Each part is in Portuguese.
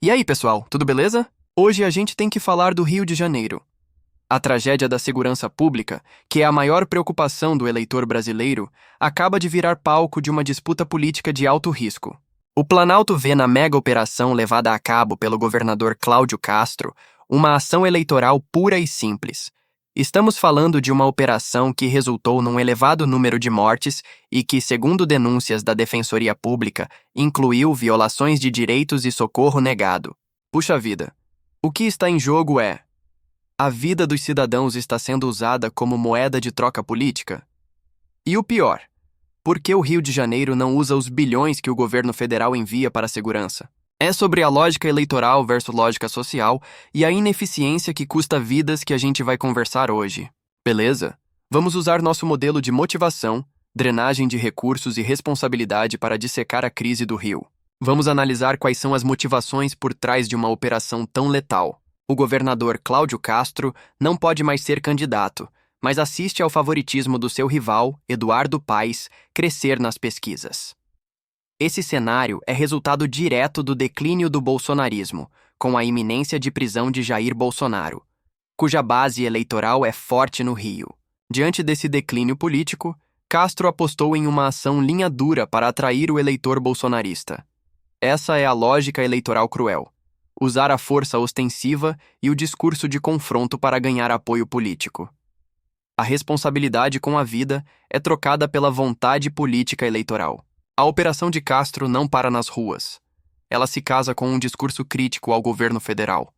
E aí, pessoal, tudo beleza? Hoje a gente tem que falar do Rio de Janeiro. A tragédia da segurança pública, que é a maior preocupação do eleitor brasileiro, acaba de virar palco de uma disputa política de alto risco. O Planalto vê na mega operação levada a cabo pelo governador Cláudio Castro uma ação eleitoral pura e simples. Estamos falando de uma operação que resultou num elevado número de mortes e que, segundo denúncias da Defensoria Pública, incluiu violações de direitos e socorro negado. Puxa vida, o que está em jogo é: a vida dos cidadãos está sendo usada como moeda de troca política? E o pior, por que o Rio de Janeiro não usa os bilhões que o governo federal envia para a segurança? É sobre a lógica eleitoral versus lógica social e a ineficiência que custa vidas que a gente vai conversar hoje. Beleza? Vamos usar nosso modelo de motivação, drenagem de recursos e responsabilidade para dissecar a crise do Rio. Vamos analisar quais são as motivações por trás de uma operação tão letal. O governador Cláudio Castro não pode mais ser candidato, mas assiste ao favoritismo do seu rival, Eduardo Paes, crescer nas pesquisas. Esse cenário é resultado direto do declínio do bolsonarismo, com a iminência de prisão de Jair Bolsonaro, cuja base eleitoral é forte no Rio. Diante desse declínio político, Castro apostou em uma ação linha dura para atrair o eleitor bolsonarista. Essa é a lógica eleitoral cruel: usar a força ostensiva e o discurso de confronto para ganhar apoio político. A responsabilidade com a vida é trocada pela vontade política eleitoral. A operação de Castro não para nas ruas. Ela se casa com um discurso crítico ao governo federal.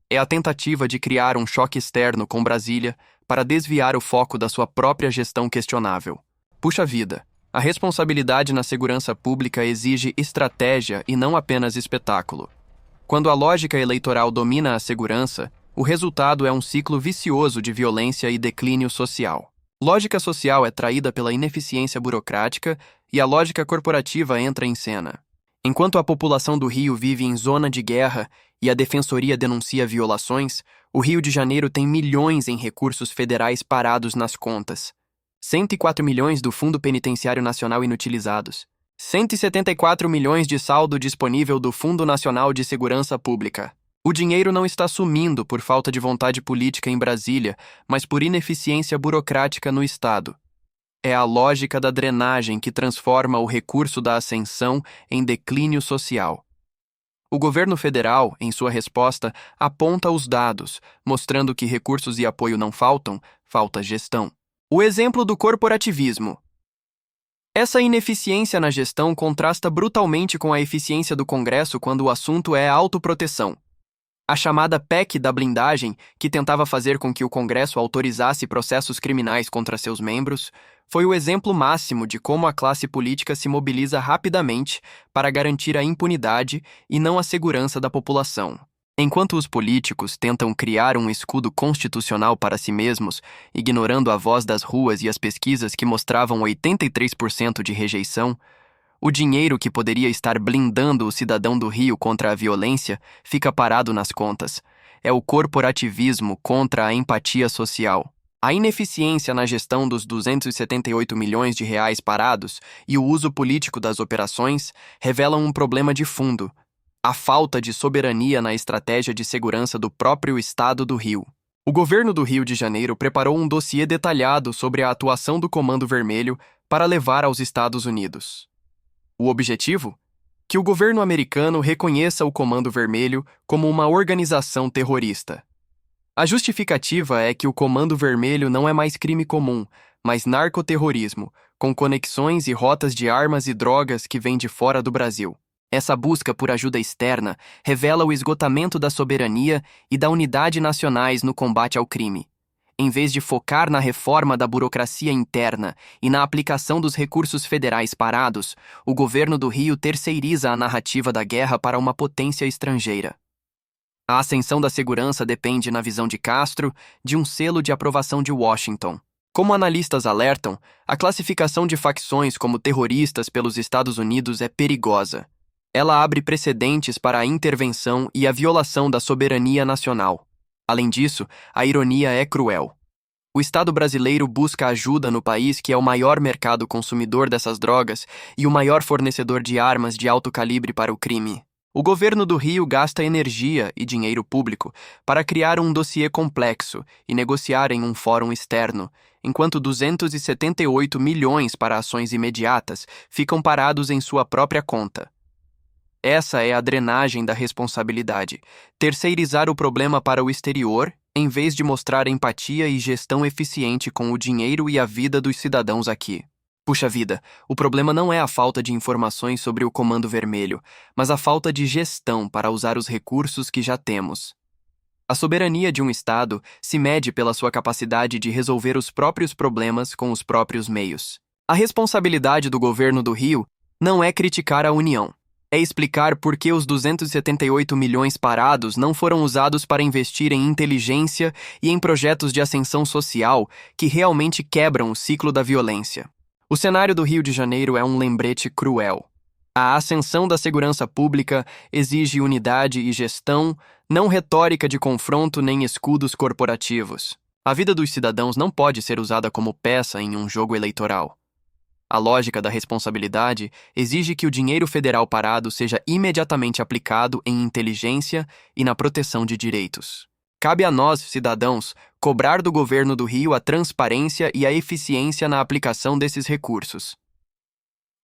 É a tentativa de criar um choque externo com Brasília para desviar o foco da sua própria gestão questionável. Puxa vida, a responsabilidade na segurança pública exige estratégia e não apenas espetáculo. Quando a lógica eleitoral domina a segurança, o resultado é um ciclo vicioso de violência e declínio social. Lógica social é traída pela ineficiência burocrática e a lógica corporativa entra em cena. Enquanto a população do Rio vive em zona de guerra e a Defensoria denuncia violações, o Rio de Janeiro tem milhões em recursos federais parados nas contas. 104 milhões do Fundo Penitenciário Nacional inutilizados. 174 milhões de saldo disponível do Fundo Nacional de Segurança Pública. O dinheiro não está sumindo por falta de vontade política em Brasília, mas por ineficiência burocrática no Estado. É a lógica da drenagem que transforma o recurso da ascensão em declínio social. O governo federal, em sua resposta, aponta os dados, mostrando que recursos e apoio não faltam, falta gestão. O exemplo do corporativismo. Essa ineficiência na gestão contrasta brutalmente com a eficiência do Congresso quando o assunto é autoproteção. A chamada PEC da blindagem, que tentava fazer com que o Congresso autorizasse processos criminais contra seus membros, foi o exemplo máximo de como a classe política se mobiliza rapidamente para garantir a impunidade e não a segurança da população. Enquanto os políticos tentam criar um escudo constitucional para si mesmos, ignorando a voz das ruas e as pesquisas que mostravam 83% de rejeição, o dinheiro que poderia estar blindando o cidadão do Rio contra a violência fica parado nas contas. É o corporativismo contra a empatia social. A ineficiência na gestão dos 278 milhões de reais parados e o uso político das operações revelam um problema de fundo: a falta de soberania na estratégia de segurança do próprio Estado do Rio. O governo do Rio de Janeiro preparou um dossiê detalhado sobre a atuação do Comando Vermelho para levar aos Estados Unidos. O objetivo? Que o governo americano reconheça o Comando Vermelho como uma organização terrorista. A justificativa é que o Comando Vermelho não é mais crime comum, mas narcoterrorismo, com conexões e rotas de armas e drogas que vêm de fora do Brasil. Essa busca por ajuda externa revela o esgotamento da soberania e da unidade nacionais no combate ao crime. Em vez de focar na reforma da burocracia interna e na aplicação dos recursos federais parados, o governo do Rio terceiriza a narrativa da guerra para uma potência estrangeira. A ascensão da segurança depende, na visão de Castro, de um selo de aprovação de Washington. Como analistas alertam, a classificação de facções como terroristas pelos Estados Unidos é perigosa. Ela abre precedentes para a intervenção e a violação da soberania nacional. Além disso, a ironia é cruel. O Estado brasileiro busca ajuda no país que é o maior mercado consumidor dessas drogas e o maior fornecedor de armas de alto calibre para o crime. O governo do Rio gasta energia e dinheiro público para criar um dossiê complexo e negociar em um fórum externo, enquanto 278 milhões para ações imediatas ficam parados em sua própria conta. Essa é a drenagem da responsabilidade: terceirizar o problema para o exterior, em vez de mostrar empatia e gestão eficiente com o dinheiro e a vida dos cidadãos aqui. Puxa vida, o problema não é a falta de informações sobre o Comando Vermelho, mas a falta de gestão para usar os recursos que já temos. A soberania de um Estado se mede pela sua capacidade de resolver os próprios problemas com os próprios meios. A responsabilidade do governo do Rio não é criticar a União. É explicar por que os 278 milhões parados não foram usados para investir em inteligência e em projetos de ascensão social que realmente quebram o ciclo da violência. O cenário do Rio de Janeiro é um lembrete cruel. A ascensão da segurança pública exige unidade e gestão, não retórica de confronto nem escudos corporativos. A vida dos cidadãos não pode ser usada como peça em um jogo eleitoral. A lógica da responsabilidade exige que o dinheiro federal parado seja imediatamente aplicado em inteligência e na proteção de direitos. Cabe a nós, cidadãos, cobrar do governo do Rio a transparência e a eficiência na aplicação desses recursos.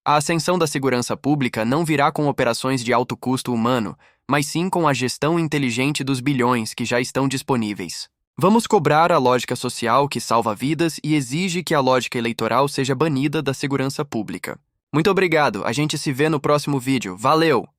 A ascensão da segurança pública não virá com operações de alto custo humano, mas sim com a gestão inteligente dos bilhões que já estão disponíveis. Vamos cobrar a lógica social que salva vidas e exige que a lógica eleitoral seja banida da segurança pública. Muito obrigado, a gente se vê no próximo vídeo. Valeu!